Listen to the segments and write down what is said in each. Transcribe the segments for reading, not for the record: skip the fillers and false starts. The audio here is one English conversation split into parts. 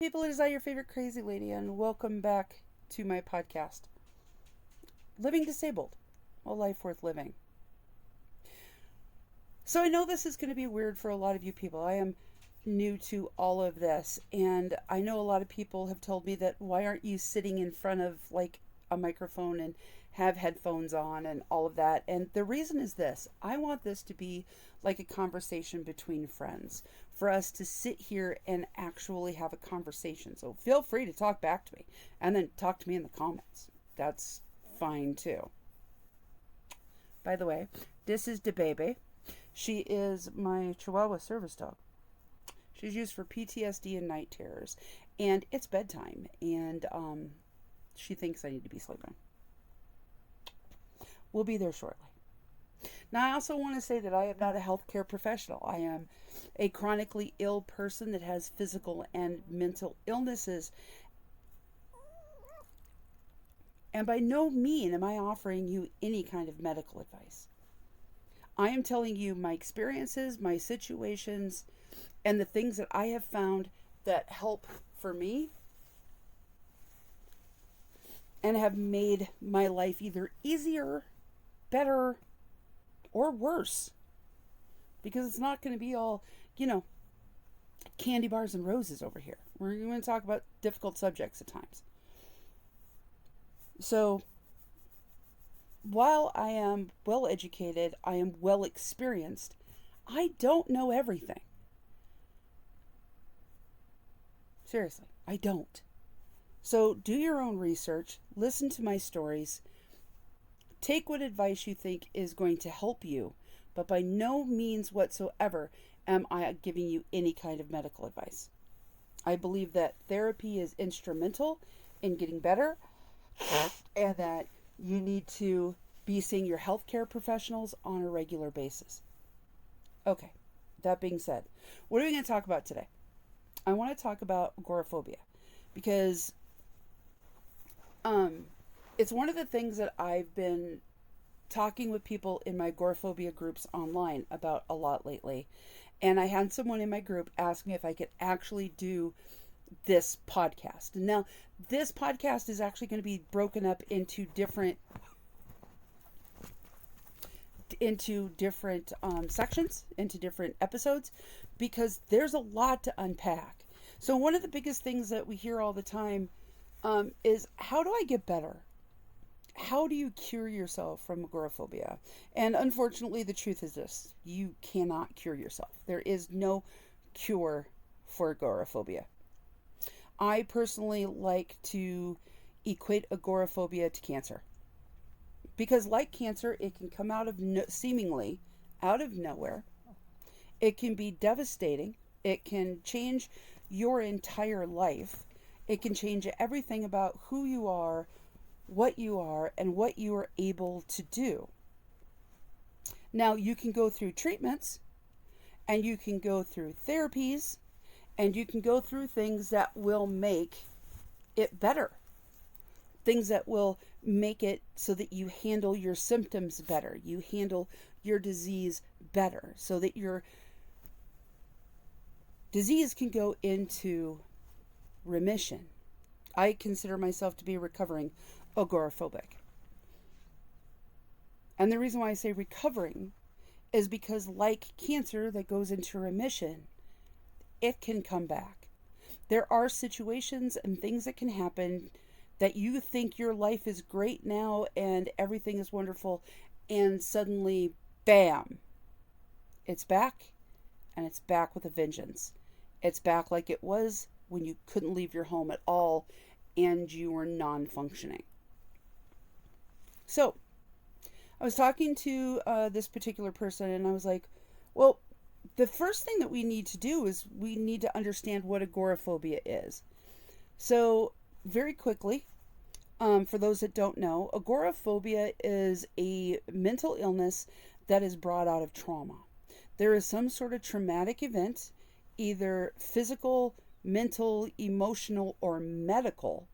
People, it is I, your favorite crazy lady, and welcome back to my podcast, Living Disabled, a life worth living. So I know this is going to be weird for a lot of you people. I am new to all of this, and I know a lot of people have told me that why aren't you sitting in front of like a microphone and have headphones on and all of that. And the reason is this: I want this to be like a conversation between friends, for us to sit here and actually have a conversation. So feel free to talk back to me and then talk to me in the comments. That's fine too. By the way, this is the baby. She is my Chihuahua service dog. She's used for PTSD and night terrors. And it's bedtime, and she thinks I need to be sleeping. We'll be there shortly. Now, I also want to say that I am not a healthcare professional. I am a chronically ill person that has physical and mental illnesses. And by no means am I offering you any kind of medical advice. I am telling you my experiences, my situations, and the things that I have found that help for me and have made my life either easier, better, or worse. Because it's not going to be all, candy bars and roses over here. We're going to talk about difficult subjects at times. So, while I am well educated, I am well experienced, I don't know everything. Seriously, I don't. So do your own research, listen to my stories, take what advice you think is going to help you, but by no means whatsoever am I giving you any kind of medical advice. I believe that therapy is instrumental in getting better, and that you need to be seeing your healthcare professionals on a regular basis. Okay, that being said, what are we going to talk about today? I want to talk about agoraphobia because it's one of the things that I've been talking with people in my agoraphobia groups online about a lot lately. And I had someone in my group ask me if I could actually do this podcast. And now, this podcast is actually going to be broken up into different sections, into different episodes, because there's a lot to unpack. So one of the biggest things that we hear all the time is, how do I get better? How do you cure yourself from agoraphobia? And unfortunately, the truth is this: you cannot cure yourself. There is no cure for agoraphobia. I personally like to equate agoraphobia to cancer, because like cancer, it can come out of seemingly out of nowhere. It can be devastating. It can change your entire life. It can change everything about who you are, and what you are able to do. Now, you can go through treatments, and you can go through therapies, and you can go through things that will make it better. Things that will make it so that you handle your symptoms better. You handle your disease better, so that your disease can go into remission. I consider myself to be recovering agoraphobic. And the reason why I say recovering is because, like cancer that goes into remission, it can come back. There are situations and things that can happen that you think your life is great now and everything is wonderful, and suddenly, bam, it's back, and it's back with a vengeance. It's back like it was when you couldn't leave your home at all and you were non-functioning. So, I was talking to this particular person, and I was like, well, the first thing that we need to do is we need to understand what agoraphobia is. So, very quickly, for those that don't know, agoraphobia is a mental illness that is brought out of trauma. There is some sort of traumatic event, either physical, mental, emotional, or medical,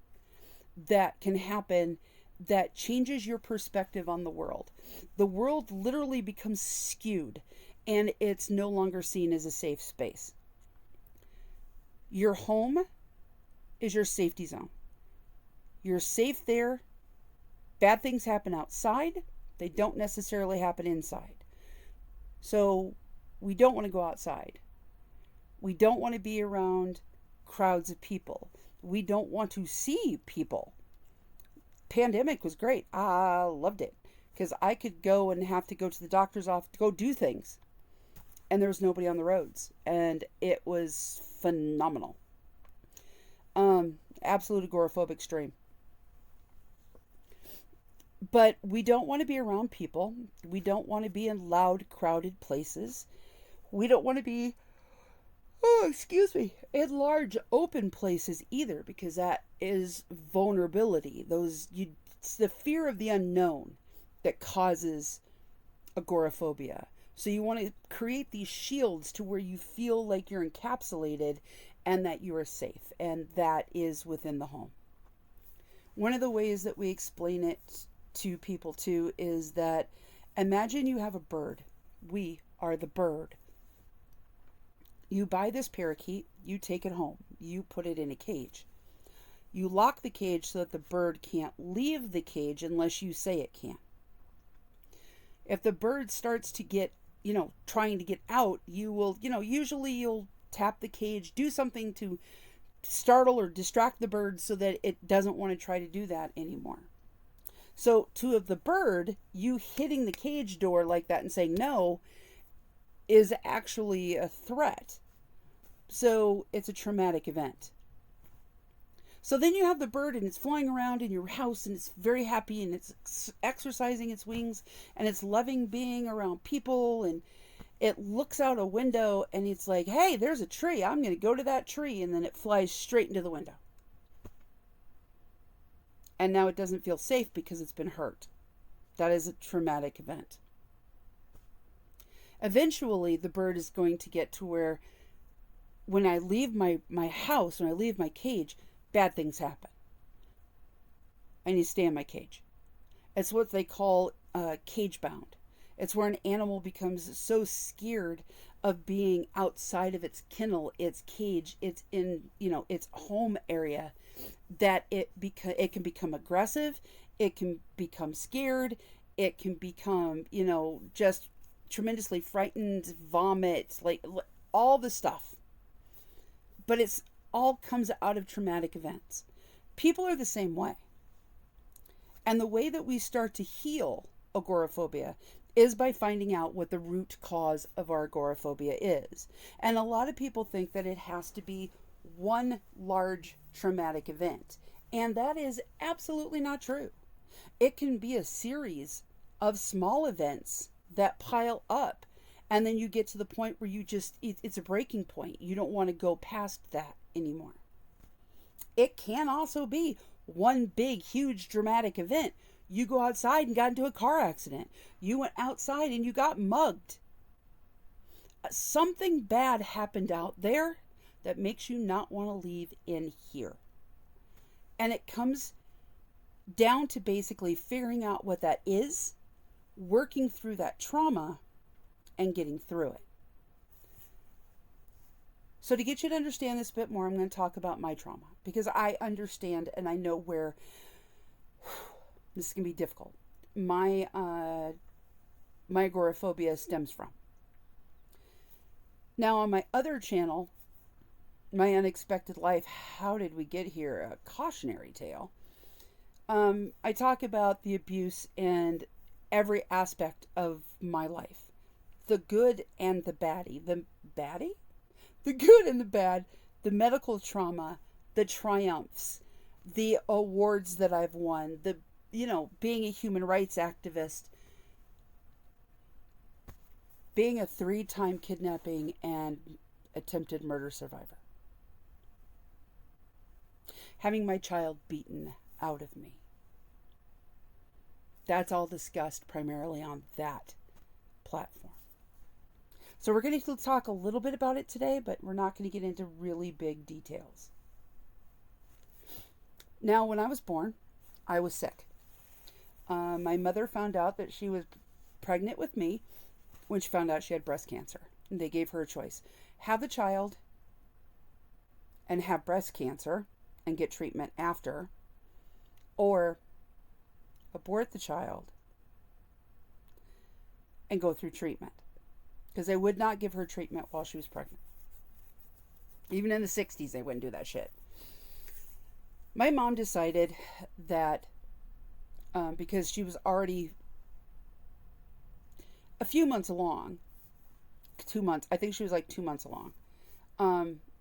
that can happen that changes your perspective on the world. The world literally becomes skewed, and it's no longer seen as a safe space. Your home is your safety zone. You're safe there. Bad things happen outside. They don't necessarily happen inside. So we don't want to go outside. We don't want to be around crowds of people. We don't want to see people. Pandemic was great. I loved it because I could go and have to go to the doctor's office to go do things. And there was nobody on the roads. And it was phenomenal. Absolute agoraphobic stream. But we don't want to be around people. We don't want to be in loud, crowded places. We don't want to be, in large, open places either, because that is vulnerability. It's the fear of the unknown that causes agoraphobia. So you want to create these shields to where you feel like you're encapsulated and that you are safe, and that is within the home. One of the ways that we explain it to people too is that imagine you have a bird. We are the bird. You buy this parakeet, you take it home, you put it in a cage. You lock the cage so that the bird can't leave the cage unless you say it can. If the bird starts to get, trying to get out, you will, usually you'll tap the cage, do something to startle or distract the bird so that it doesn't want to try to do that anymore. So to the bird, you hitting the cage door like that and saying no is actually a threat. So it's a traumatic event. So then you have the bird and it's flying around in your house and it's very happy and it's exercising its wings and it's loving being around people, and it looks out a window and it's like, hey, there's a tree. I'm going to go to that tree. And then it flies straight into the window. And now it doesn't feel safe because it's been hurt. That is a traumatic event. Eventually, the bird is going to get to where when I leave my house, when I leave my cage, bad things happen. I need to stay in my cage. It's what they call cage bound. It's where an animal becomes so scared of being outside of its kennel, its cage, its its home area, that it can become aggressive, it can become scared, it can become, just tremendously frightened, vomit, like all the stuff. But it's all comes out of traumatic events. People are the same way. And the way that we start to heal agoraphobia is by finding out what the root cause of our agoraphobia is. And a lot of people think that it has to be one large traumatic event. And that is absolutely not true. It can be a series of small events that pile up. And then you get to the point where it's a breaking point. You don't want to go past that anymore. It can also be one big, huge, dramatic event. You go outside and got into a car accident. You went outside and you got mugged. Something bad happened out there that makes you not want to leave in here. And it comes down to basically figuring out what that is, working through that trauma, and getting through it. So to get you to understand this a bit more, I'm going to talk about my trauma, because I understand and I know where this can be difficult. My agoraphobia stems from. Now on my other channel, My Unexpected Life, How Did We Get Here? A cautionary tale. I talk about the abuse and every aspect of my life. The good and the baddie. The baddie? The good and the bad. The medical trauma. The triumphs. The awards that I've won. Being a human rights activist. Being a 3-time kidnapping and attempted murder survivor. Having my child beaten out of me. That's all discussed primarily on that platform. So we're going to talk a little bit about it today, but we're not going to get into really big details. Now, when I was born, I was sick. My mother found out that she was pregnant with me when she found out she had breast cancer. And they gave her a choice. Have the child and have breast cancer, and get treatment after, or abort the child and go through treatment. Because they would not give her treatment while she was pregnant. Even in the 60s, they wouldn't do that shit. My mom decided that because she was already a few months along, 2 months, I think she was like 2 months along,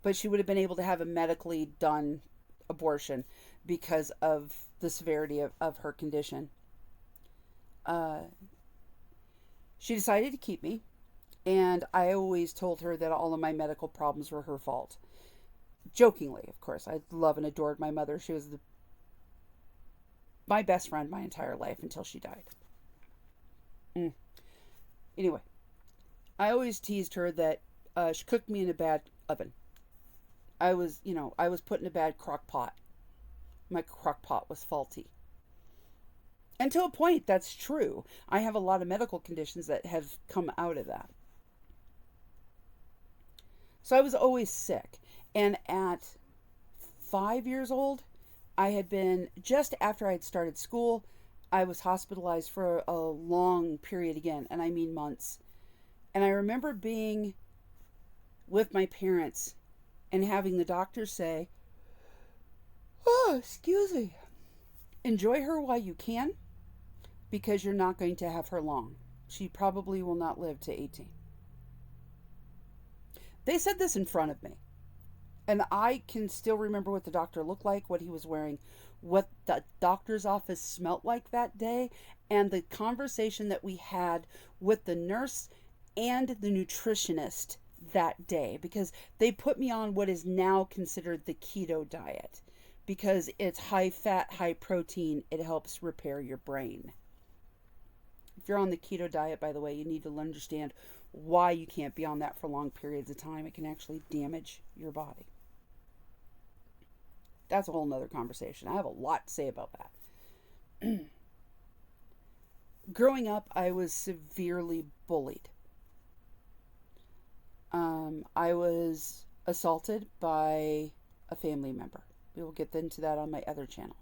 but she would have been able to have a medically done abortion because of the severity of her condition. She decided to keep me, and I always told her that all of my medical problems were her fault. Jokingly, of course. I love and adored my mother. She was my best friend my entire life until she died. Anyway, I always teased her that she cooked me in a bad oven. I was put in a bad crock pot. My crock pot was faulty. And to a point, that's true. I have a lot of medical conditions that have come out of that. So I was always sick. And at 5 years old, I had been, just after I had started school, I was hospitalized for a long period again, and I mean months. And I remember being with my parents and having the doctor say, "Oh, excuse me. Enjoy her while you can, because you're not going to have her long. She probably will not live to 18. They said this in front of me. And I can still remember what the doctor looked like, what he was wearing, what the doctor's office smelt like that day, and the conversation that we had with the nurse and the nutritionist that day, because they put me on what is now considered the keto diet, because it's high fat, high protein. It helps repair your brain. If you're on the keto diet, by the way, you need to understand why you can't be on that for long periods of time. It can actually damage your body. That's a whole nother conversation. I have a lot to say about that. Growing up, I was severely bullied. I was assaulted by a family member. We will get into that on my other channel.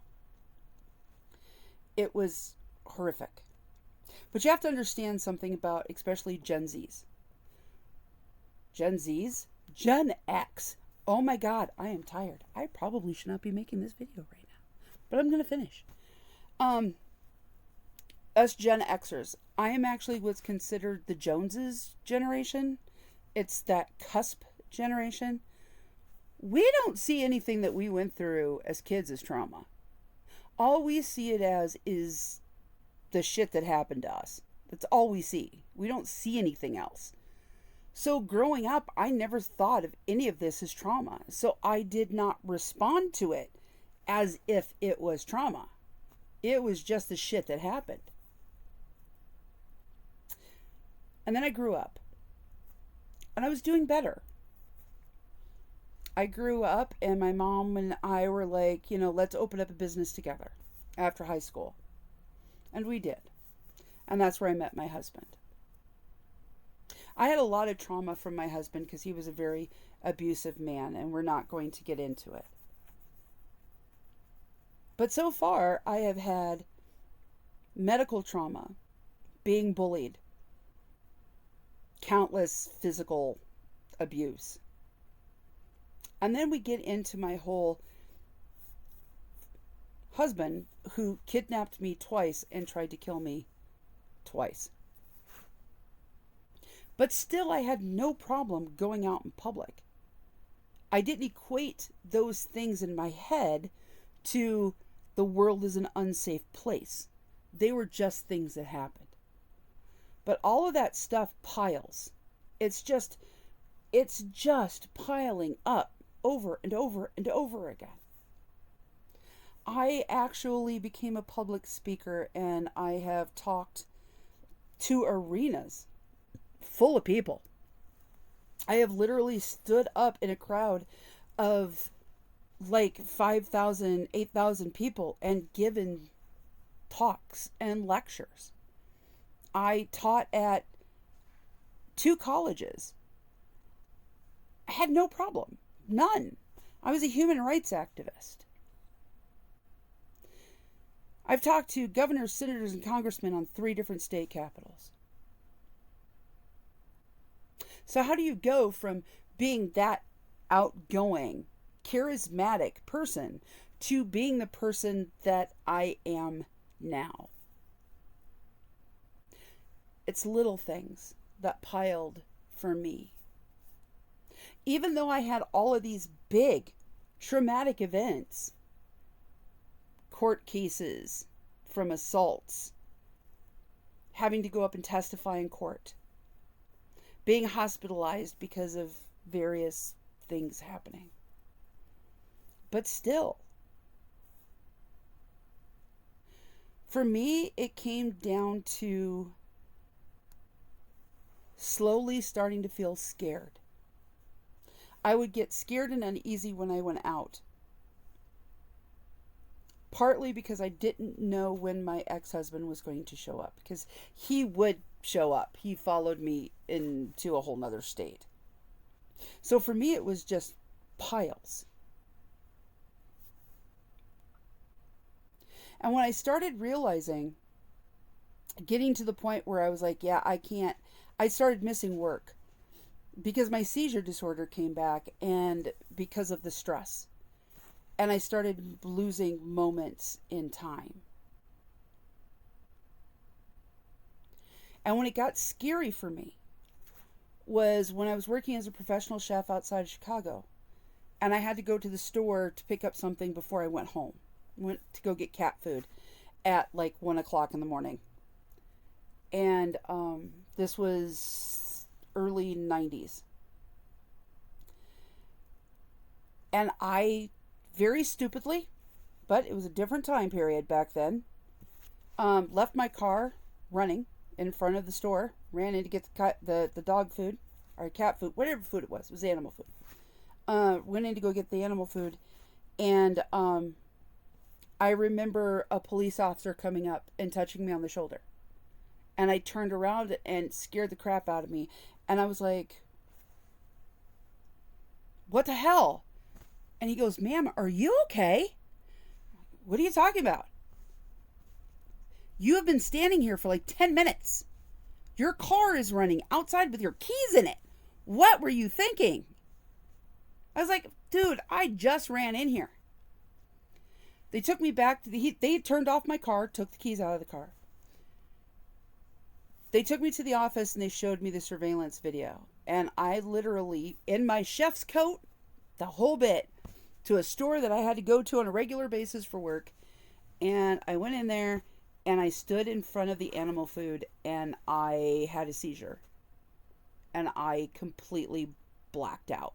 It was horrific. But you have to understand something about especially Gen Zs. Gen X. Oh my God, I am tired. I probably should not be making this video right now. But I'm going to finish. Us Gen Xers. I am actually what's considered the Joneses generation. It's that cusp generation. We don't see anything that we went through as kids as trauma. All we see it as is the shit that happened to us. That's all we see. We don't see anything else. So growing up, I never thought of any of this as trauma. So I did not respond to it as if it was trauma. It was just the shit that happened. And then I grew up. And I was doing better. I grew up and my mom and I were like, let's open up a business together after high school. And we did. And that's where I met my husband. I had a lot of trauma from my husband because he was a very abusive man, and we're not going to get into it. But so far, I have had medical trauma, being bullied, countless physical abuse. And then we get into my whole husband who kidnapped me twice and tried to kill me twice. But still, I had no problem going out in public. I didn't equate those things in my head to the world is an unsafe place. They were just things that happened. But all of that stuff piles. It's just piling up over and over and over again. I actually became a public speaker, and I have talked to arenas full of people. I have literally stood up in a crowd of like 5,000, 8,000 people and given talks and lectures. I taught at 2 colleges. I had no problem. None. I was a human rights activist. I've talked to governors, senators, and congressmen on 3 different state capitals. So, how do you go from being that outgoing, charismatic person to being the person that I am now? It's little things that piled for me. Even though I had all of these big traumatic events, court cases from assaults, having to go up and testify in court, being hospitalized because of various things happening. But still, for me, it came down to slowly starting to feel scared. I would get scared and uneasy when I went out. Partly because I didn't know when my ex-husband was going to show up, because he would show up. He followed me into a whole nother state. So for me, it was just piles. And when I started realizing, getting to the point where I was like, yeah, I can't, I started missing work because my seizure disorder came back and because of the stress. And I started losing moments in time. And when it got scary for me was when I was working as a professional chef outside of Chicago. And I had to go to the store to pick up something before I went home. Went to go get cat food at like 1 o'clock in the morning. And this was early 90s. And I very stupidly, but it was a different time period back then, left my car running in front of the store, ran in to get the dog food, or cat food, whatever food it was animal food. Went in to go get the animal food, and I remember a police officer coming up and touching me on the shoulder. And I turned around and scared the crap out of me. And I was like, what the hell? And he goes, ma'am, are you okay? What are you talking about? You have been standing here for like 10 minutes. Your car is running outside with your keys in it. What were you thinking? I was like, dude, I just ran in here. They took me back to they turned off my car, took the keys out of the car. They took me to the office and they showed me the surveillance video. And I literally, in my chef's coat, the whole bit, to a store that I had to go to on a regular basis for work. And I went in there and I stood in front of the animal food and I had a seizure. And I completely blacked out.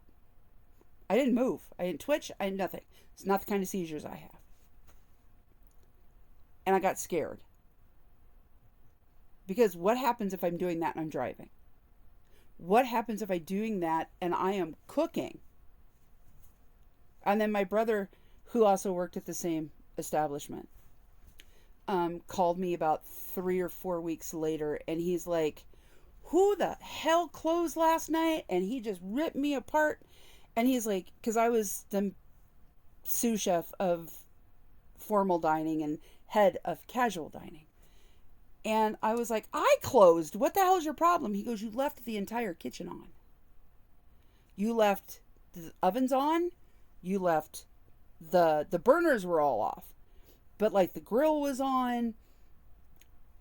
I didn't move. I didn't twitch. I did nothing. It's not the kind of seizures I have. And I got scared. Because what happens if I'm doing that and I'm driving? What happens if I'm doing that and I am cooking? And then my brother, who also worked at the same establishment, called me about 3 or 4 weeks later, and he's like, who the hell closed last night? And he just ripped me apart. And he's like, because I was the sous chef of formal dining and head of casual dining. And I was like, I closed. What the hell is your problem? He goes, you left the entire kitchen on. You left the ovens on. You left the burners were all off. But like the grill was on.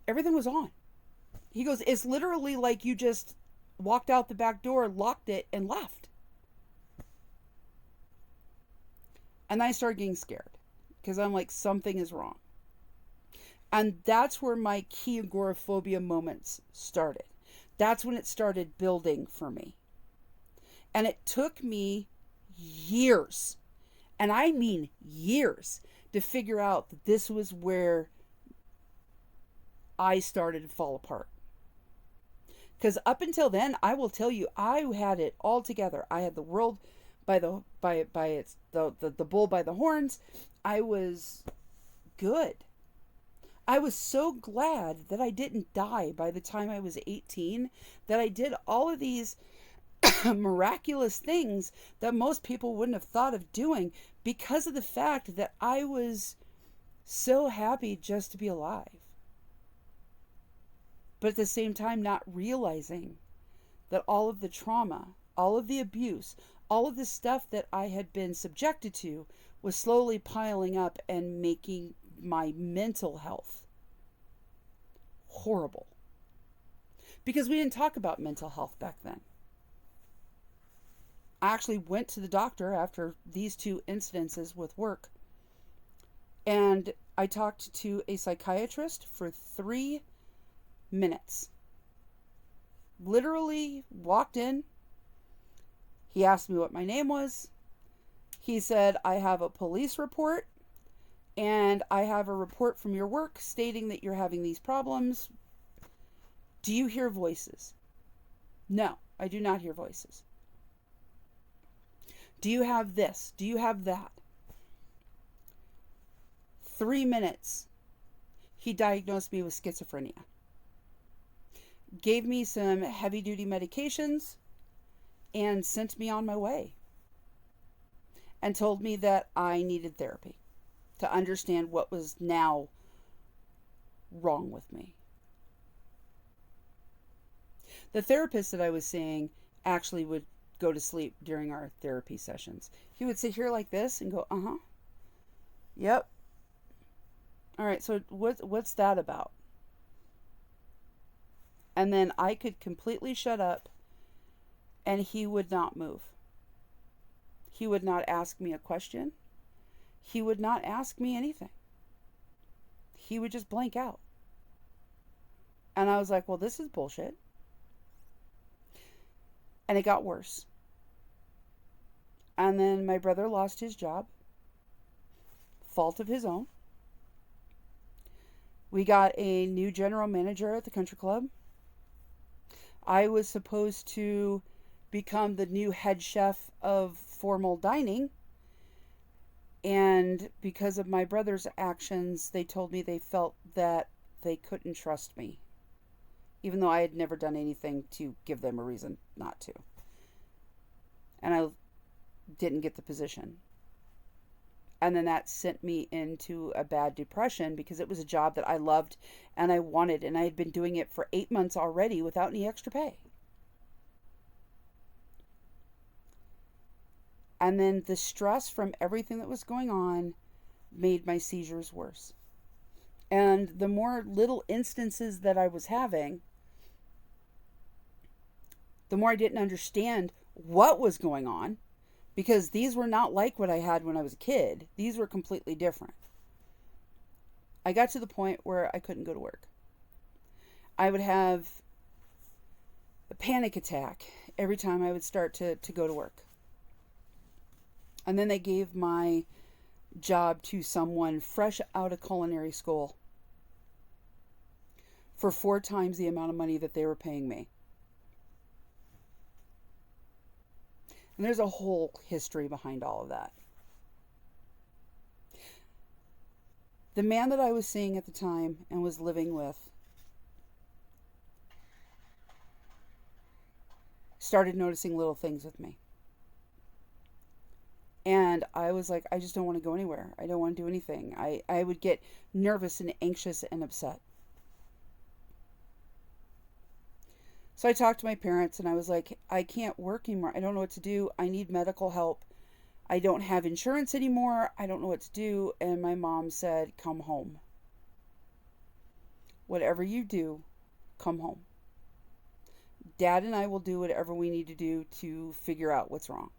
Everything was on. He goes, it's literally like you just walked out the back door, locked it, and left. And I started getting scared. Because I'm like, something is wrong. And that's where my key agoraphobia moments started. That's when it started building for me. And it took me years, and I mean years, to figure out that this was where I started to fall apart. Because up until then, I will tell you, I had it all together. I had the world by the bull by the horns. I was good. I was so glad that I didn't die by the time I was 18, that I did all of these miraculous things that most people wouldn't have thought of doing, because of the fact that I was so happy just to be alive. But at the same time, not realizing that all of the trauma, all of the abuse, all of the stuff that I had been subjected to was slowly piling up and making my mental health horrible. Because we didn't talk about mental health back then. I actually went to the doctor after these two incidences with work, and I talked to a psychiatrist for 3 minutes. Literally walked in. He asked me what my name was. He said, I have a police report and I have a report from your work stating that you're having these problems. Do you hear voices? No, I do not hear voices. Do you have this? Do you have that? 3 minutes. He diagnosed me with schizophrenia. Gave me some heavy-duty medications and sent me on my way. And told me that I needed therapy to understand what was now wrong with me. The therapist that I was seeing actually would go to sleep during our therapy sessions. He would sit here like this and go, uh-huh. Yep. All right, so what's that about? And then I could completely shut up and he would not move. He would not ask me a question. He would not ask me anything. He would just blank out. And I was like, well, this is bullshit. And it got worse. And then my brother lost his job. Fault of his own. We got a new general manager at the country club. I was supposed to become the new head chef of formal dining. And because of my brother's actions, they told me they felt that they couldn't trust me. Even though I had never done anything to give them a reason not to. And I didn't get the position. And then that sent me into a bad depression because it was a job that I loved and I wanted. And I had been doing it for 8 months already without any extra pay. And then the stress from everything that was going on made my seizures worse. And the more little instances that I was having, the more I didn't understand what was going on, because these were not like what I had when I was a kid. These were completely different. I got to the point where I couldn't go to work. I would have a panic attack every time I would start to go to work. And then they gave my job to someone fresh out of culinary school for 4 times the amount of money that they were paying me. And there's a whole history behind all of that. The man that I was seeing at the time and was living with started noticing little things with me. And I was like, I just don't want to go anywhere. I don't want to do anything. I would get nervous and anxious and upset. So I talked to my parents and I was like, I can't work anymore. I don't know what to do. I need medical help. I don't have insurance anymore. I don't know what to do. And my mom said, come home. Whatever you do, come home. Dad and I will do whatever we need to do to figure out what's wrong.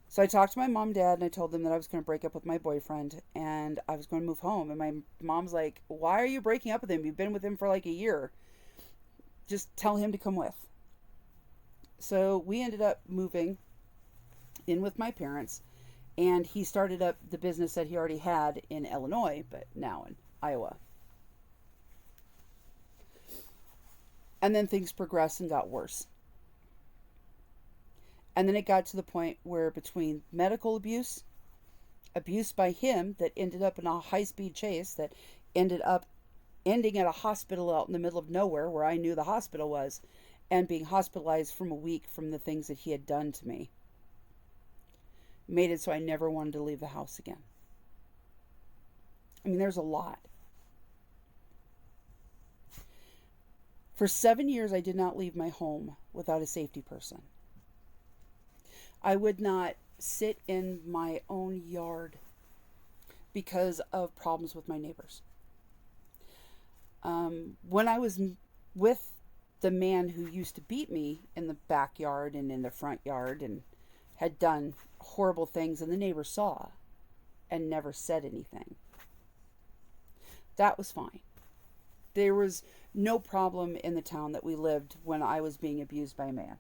So I talked to my mom and dad and I told them that I was going to break up with my boyfriend and I was going to move home. And my mom's like, why are you breaking up with him? You've been with him for like a year. Just tell him to come with. So we ended up moving in with my parents and he started up the business that he already had in Illinois, but now in Iowa. And then things progressed and got worse. And then it got to the point where between medical abuse, abuse by him that ended up in a high-speed chase that ended up ending at a hospital out in the middle of nowhere where I knew the hospital was, and being hospitalized from a week from the things that he had done to me, made it so I never wanted to leave the house again. I mean, there's a lot. For 7 years, I did not leave my home without a safety person. I would not sit in my own yard because of problems with my neighbors. When I was with the man who used to beat me in the backyard and in the front yard and had done horrible things, and the neighbors saw and never said anything, that was fine. There was no problem in the town that we lived when I was being abused by a man.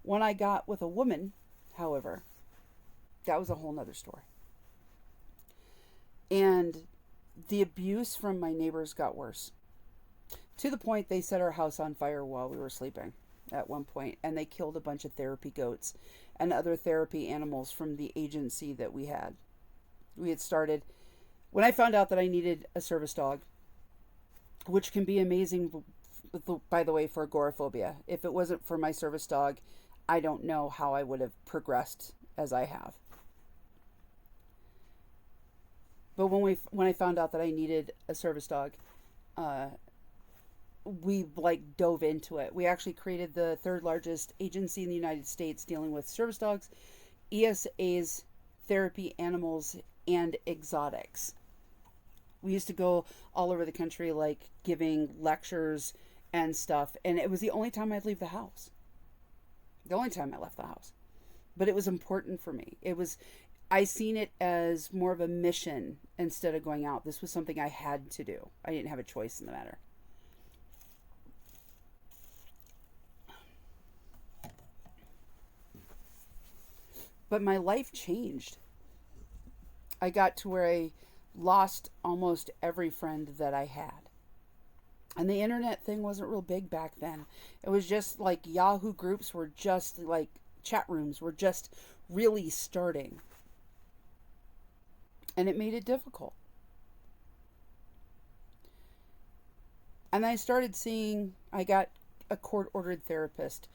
When I got with a woman, however, that was a whole nother story. And the abuse from my neighbors got worse, to the point they set our house on fire while we were sleeping at one point, and they killed a bunch of therapy goats and other therapy animals from the agency that we had. We had started, when I found out that I needed a service dog, which can be amazing, by the way, for agoraphobia. If it wasn't for my service dog, I don't know how I would have progressed as I have. But when I found out that I needed a service dog, we dove into it. We actually created the third largest agency in the United States dealing with service dogs, ESAs, therapy animals, and exotics. We used to go all over the country, giving lectures and stuff, and it was the only time I'd leave the house. The only time I left the house. But it was important for me. I seen it as more of a mission instead of going out. This was something I had to do. I didn't have a choice in the matter. But my life changed. I got to where I lost almost every friend that I had. And the internet thing wasn't real big back then. It was just Yahoo groups were just chat rooms were just really starting. And it made it difficult. And I started seeing, I got a court-ordered therapist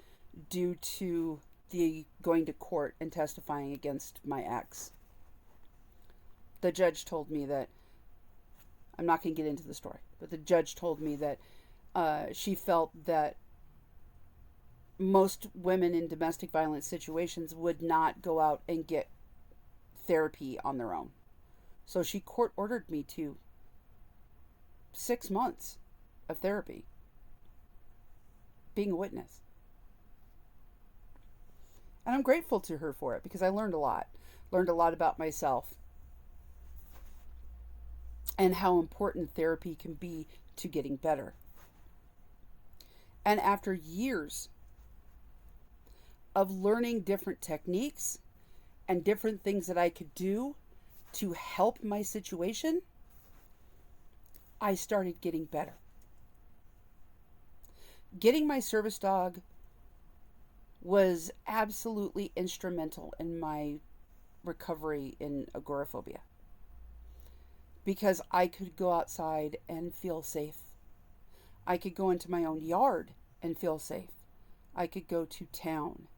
due to the going to court and testifying against my ex. The judge told me that, I'm not going to get into the story, but the judge told me that she felt that most women in domestic violence situations would not go out and get therapy on their own. So she court ordered me to 6 months of therapy, being a witness. And I'm grateful to her for it because I learned a lot. Learned a lot about myself and how important therapy can be to getting better. And after years of learning different techniques and different things that I could do to help my situation, I started getting better. Getting my service dog was absolutely instrumental in my recovery in agoraphobia, because I could go outside and feel safe. I could go into my own yard and feel safe. I could go to town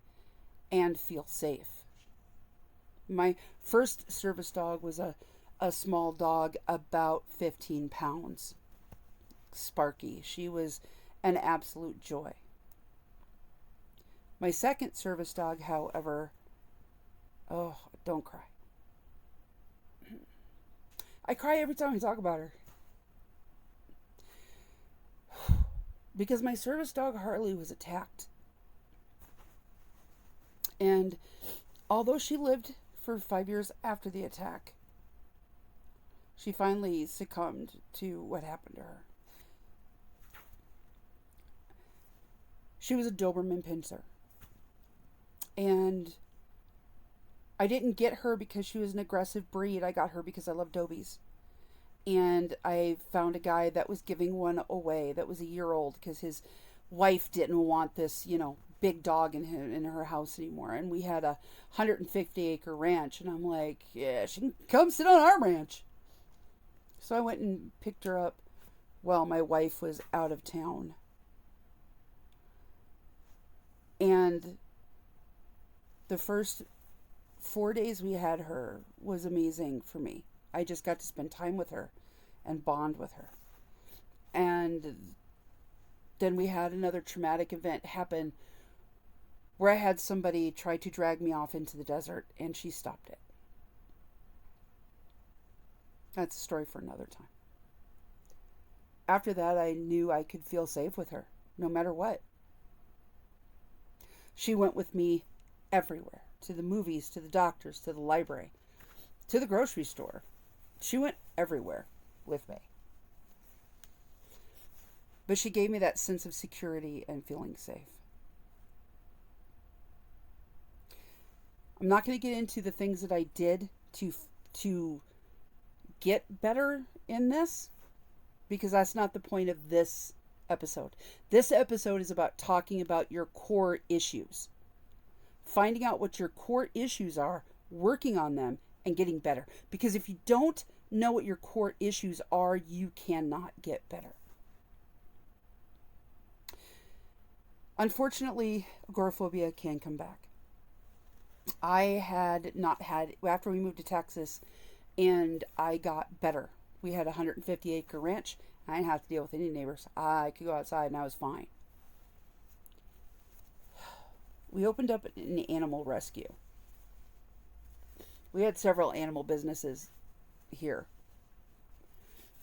and feel safe. My first service dog was a small dog, about 15 pounds. Sparky. She was an absolute joy. My second service dog, however, oh, don't cry. I cry every time I talk about her. Because my service dog, Harley, was attacked. And although she lived for 5 years after the attack, she finally succumbed to what happened to her. She was a Doberman Pinscher. And I didn't get her because she was an aggressive breed. I got her because I love Dobies. And I found a guy that was giving one away that was a year old because his wife didn't want this, big dog in her house anymore. And we had a 150-acre ranch. And I'm like, yeah, she can come sit on our ranch. So I went and picked her up while my wife was out of town. And the first 4 days we had her was amazing for me. I just got to spend time with her and bond with her. And then we had another traumatic event happen where I had somebody try to drag me off into the desert, and she stopped it. That's a story for another time. After that, I knew I could feel safe with her, no matter what. She went with me everywhere, to the movies, to the doctors, to the library, to the grocery store. She went everywhere with me. But she gave me that sense of security and feeling safe. I'm not going to get into the things that I did to get better in this, because that's not the point of this episode. This episode is about talking about your core issues. Finding out what your core issues are, working on them, and getting better. Because if you don't know what your core issues are, you cannot get better. Unfortunately, agoraphobia can come back. I had not had, after we moved to Texas and I got better, we had a 150-acre ranch. I didn't have to deal with any neighbors. I could go outside and I was fine. We opened up an animal rescue. We had several animal businesses here.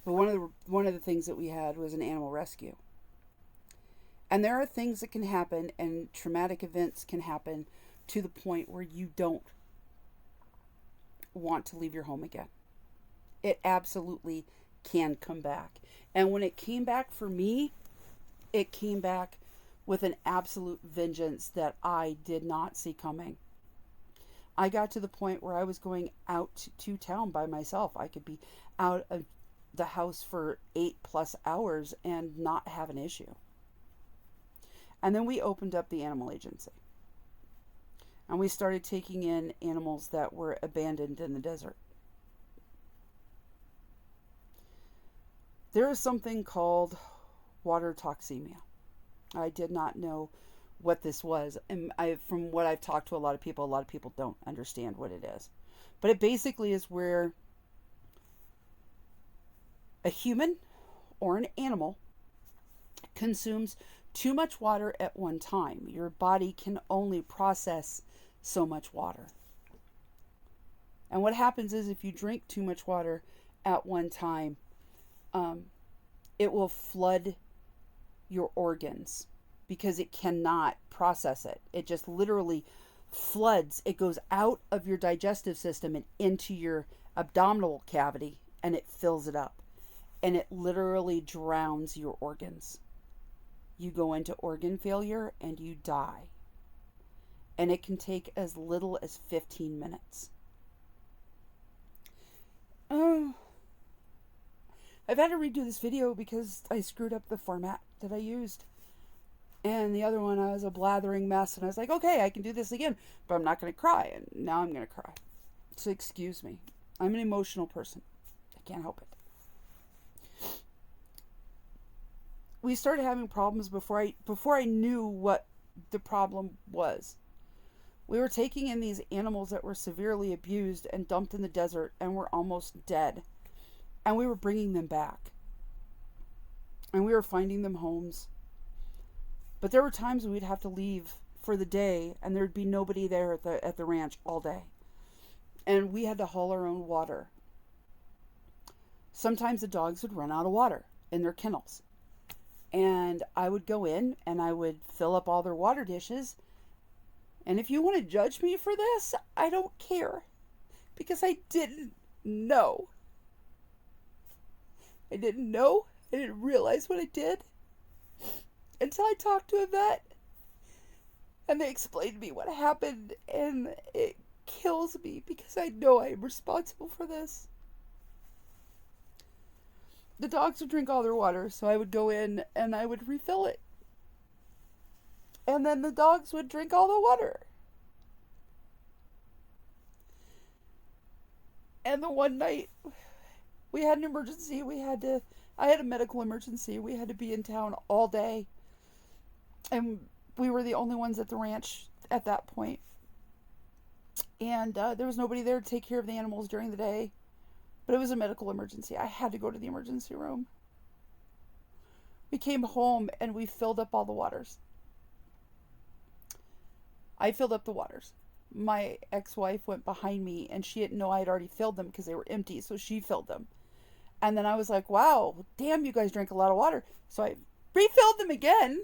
But one of the things that we had was an animal rescue. And there are things that can happen, and traumatic events can happen to the point where you don't want to leave your home again. It absolutely can come back. And when it came back for me, it came back with an absolute vengeance that I did not see coming. I got to the point where I was going out to town by myself. I could be out of the house for 8+ hours and not have an issue. And then we opened up the animal agency. And we started taking in animals that were abandoned in the desert. There is something called water toxemia. I did not know what this was. And from what I've talked to a lot of people don't understand what it is. But it basically is where a human or an animal consumes too much water at one time. Your body can only process so much water. And what happens is if you drink too much water at one time, it will flood your organs because it cannot process it. It just literally floods. It goes out of your digestive system and into your abdominal cavity, and it fills it up. And it literally drowns your organs. You go into organ failure and you die. And it can take as little as 15 minutes. I've had to redo this video because I screwed up the format that I used. And the other one, I was a blathering mess. And I was like, okay, I can do this again. But I'm not going to cry. And now I'm going to cry. So excuse me. I'm an emotional person. I can't help it. We started having problems before I knew what the problem was. We were taking in these animals that were severely abused and dumped in the desert and were almost dead. And we were bringing them back. And we were finding them homes. But there were times we'd have to leave for the day and there'd be nobody there at the ranch all day. And we had to haul our own water. Sometimes the dogs would run out of water in their kennels. And I would go in and I would fill up all their water dishes. And if you want to judge me for this, I don't care. Because I didn't know. I didn't know. I didn't realize what I did. Until I talked to a vet. And they explained to me what happened. And it kills me because I know I am responsible for this. The dogs would drink all their water, so I would go in and I would refill it. And then the dogs would drink all the water. And the one night, we had an emergency. I had a medical emergency. We had to be in town all day. And we were the only ones at the ranch at that point. And there was nobody there to take care of the animals during the day. But it was a medical emergency. I had to go to the emergency room. We came home and we filled up all the waters. I filled up the waters. My ex-wife went behind me and she didn't know I had already filled them because they were empty, so she filled them. And then I was like, wow, damn, you guys drink a lot of water. So I refilled them again.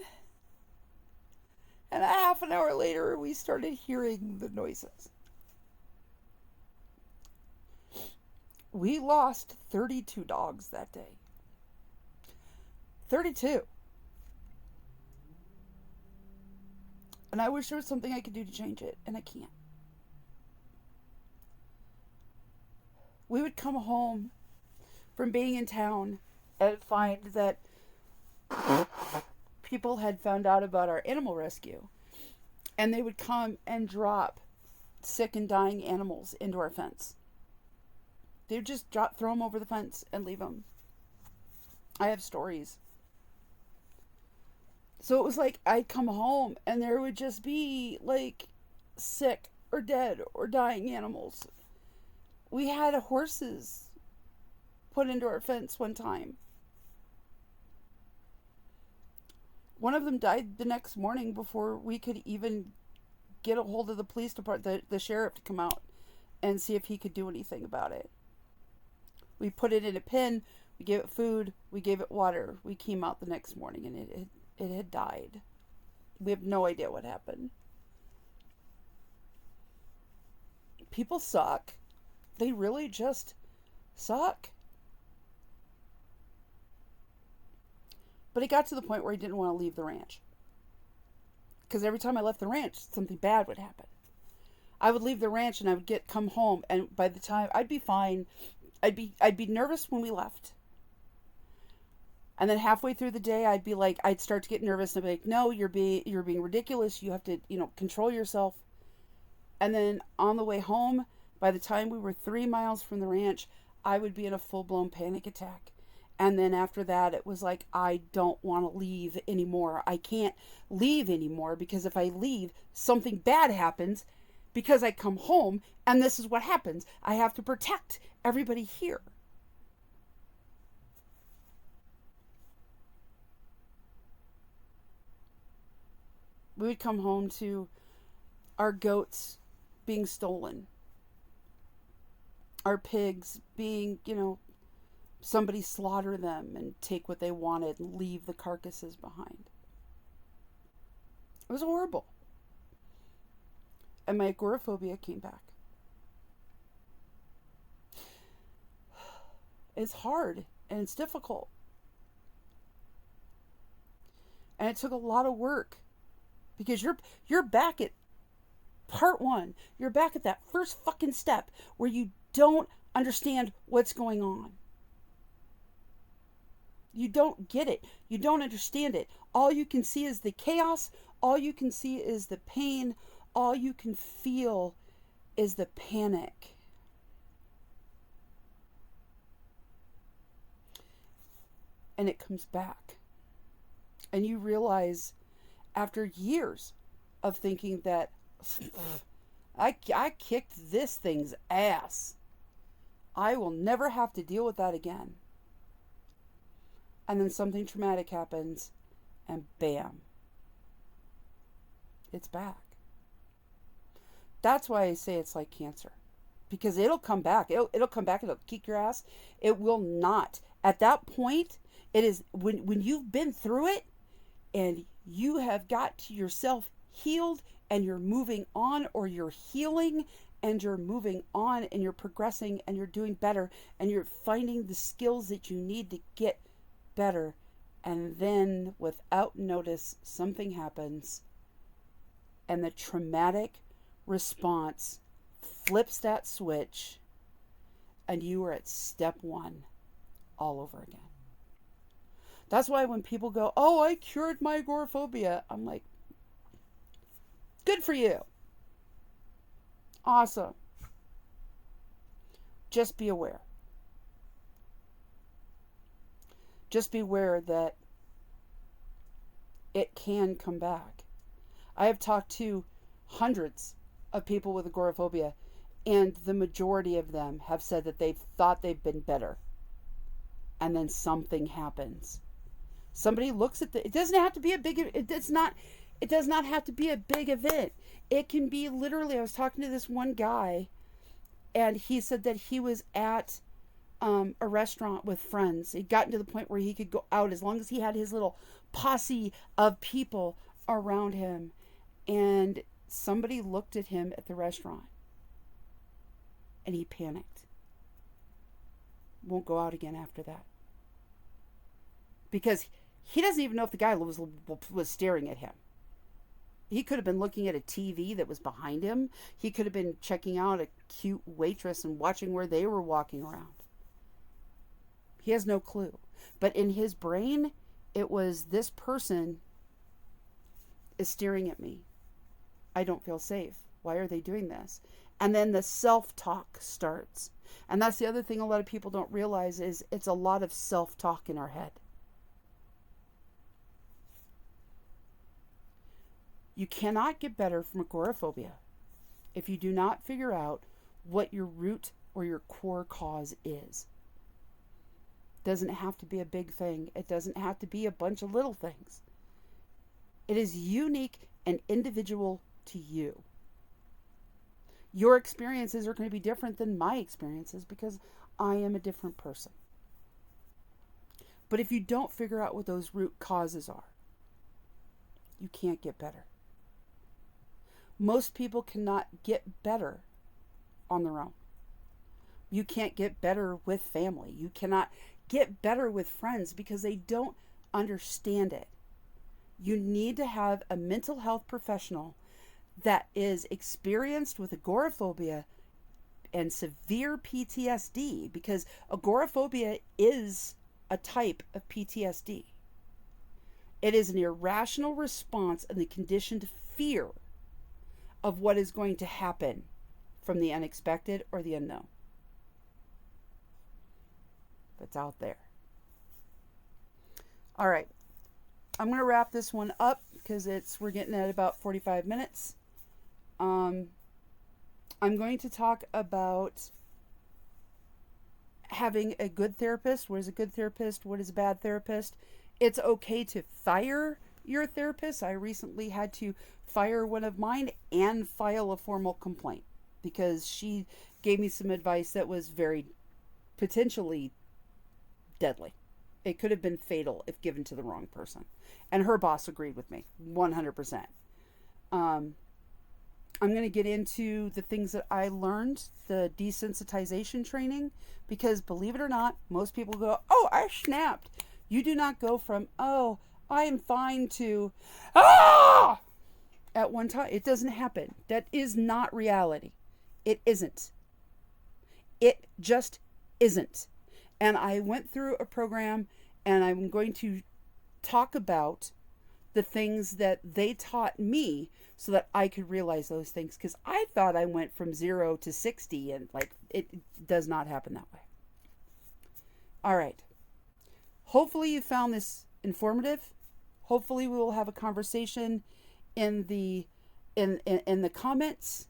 And a half an hour later, we started hearing the noises. We lost 32 dogs that day. 32. And I wish there was something I could do to change it, and I can't. We would come home from being in town and find that people had found out about our animal rescue. And they would come and drop sick and dying animals into our fence. They would just throw them over the fence and leave them. I have stories. So it was like I'd come home and there would just be like sick or dead or dying animals. We had horses put into our fence one time. One of them died the next morning before we could even get a hold of the police department, the sheriff, to come out and see if he could do anything about it. We put it in a pen, we gave it food, we gave it water. We came out the next morning and it had died. We have no idea what happened. People suck. They really just suck. But it got to the point where I didn't want to leave the ranch. Because every time I left the ranch, something bad would happen. I would leave the ranch and I would come home, and by the time I'd be fine, I'd be nervous when we left. And then halfway through the day, I'd start to get nervous and I'd be like, no, you're being ridiculous. You have to, control yourself. And then on the way home, by the time we were 3 miles from the ranch, I would be in a full-blown panic attack. And then after that, it was like, I don't want to leave anymore. I can't leave anymore because if I leave, something bad happens because I come home and this is what happens. I have to protect everybody here. We would come home to our goats being stolen. Our pigs being, somebody slaughter them and take what they wanted and leave the carcasses behind. It was horrible. And my agoraphobia came back. It's hard and it's difficult. And it took a lot of work because you're back at part one. You're back at that first fucking step where you don't understand what's going on. You don't get it. You don't understand it. All you can see is the chaos. All you can see is the pain. All you can feel is the panic. And it comes back. And you realize after years of thinking that I kicked this thing's ass, I will never have to deal with that again. And then something traumatic happens, and bam, it's back. That's why I say it's like cancer. Because it'll come back. It'll come back and it'll kick your ass. It will not. At that point, it is when you've been through it and you have got yourself healed and you're moving on, or you're healing and you're moving on and you're progressing and you're doing better and you're finding the skills that you need to get better, and then without notice something happens and the traumatic response flips that switch and you are at step one all over again. That's why when people go, oh, I cured my agoraphobia, I'm like, good for you. Awesome. Just be aware. Just be aware that it can come back. I have talked to hundreds of people with agoraphobia. And the majority of them have said that they've thought they've been better. And then something happens. Somebody looks at it doesn't have to be a big, it does not have to be a big event. It can be literally, I was talking to this one guy, and he said that he was at a restaurant with friends. He'd gotten to the point where he could go out as long as he had his little posse of people around him. And somebody looked at him at the restaurant. And he panicked. Won't go out again after that. Because he doesn't even know if the guy was staring at him. He could have been looking at a TV that was behind him. He could have been checking out a cute waitress and watching where they were walking around. He has no clue. But in his brain, it was, this person is staring at me. I don't feel safe. Why are they doing this? And then the self-talk starts. And that's the other thing a lot of people don't realize, is it's a lot of self-talk in our head. You cannot get better from agoraphobia if you do not figure out what your root or your core cause is. It doesn't have to be a big thing. It doesn't have to be a bunch of little things. It is unique and individual to you. Your experiences are going to be different than my experiences because I am a different person. But if you don't figure out what those root causes are, you can't get better. Most people cannot get better on their own. You can't get better with family. You cannot get better with friends because they don't understand it. You need to have a mental health professional that is experienced with agoraphobia and severe PTSD, because agoraphobia is a type of PTSD. It is an irrational response and the conditioned fear of what is going to happen from the unexpected or the unknown. That's out there. All right. I'm going to wrap this one up because we're getting at about 45 minutes. I'm going to talk about having a good therapist. What is a good therapist? What is a bad therapist? It's okay to fire your therapist. I recently had to fire one of mine and file a formal complaint because she gave me some advice that was very potentially deadly. It could have been fatal if given to the wrong person. And her boss agreed with me 100%. I'm going to get into the things that I learned, the desensitization training, because believe it or not, most people go, oh, I snapped. You do not go from, oh, I am fine to, ah, at one time. It doesn't happen. That is not reality. It isn't. It just isn't. And I went through a program, and I'm going to talk about the things that they taught me so that I could realize those things, because I thought I went from 0 to 60, and like it does not happen that way. All right. Hopefully you found this informative. Hopefully we will have a conversation in the comments.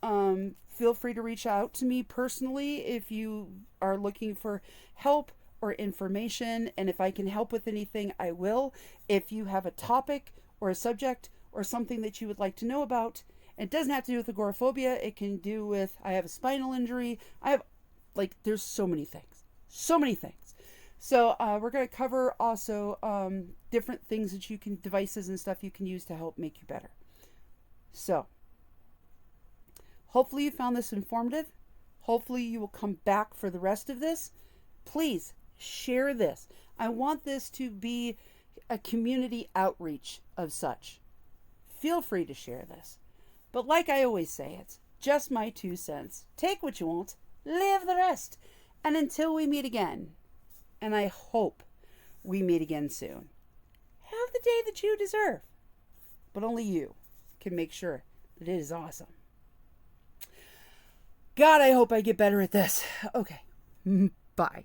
Feel free to reach out to me personally if you are looking for help or information, and if I can help with anything, I will. If you have a topic or a subject or something that you would like to know about, it doesn't have to do with agoraphobia. It can do with, I have a spinal injury. There's so many things. So we're going to cover also different things that you can, devices and stuff you can use to help make you better. So hopefully you found this informative. Hopefully you will come back for the rest of this. Please share this. I want this to be a community outreach of such. Feel free to share this. But like I always say, it's just my 2 cents. Take what you want, leave the rest. And until we meet again, and I hope we meet again soon, have the day that you deserve. But only you can make sure that it is awesome. God, I hope I get better at this. Okay. Bye.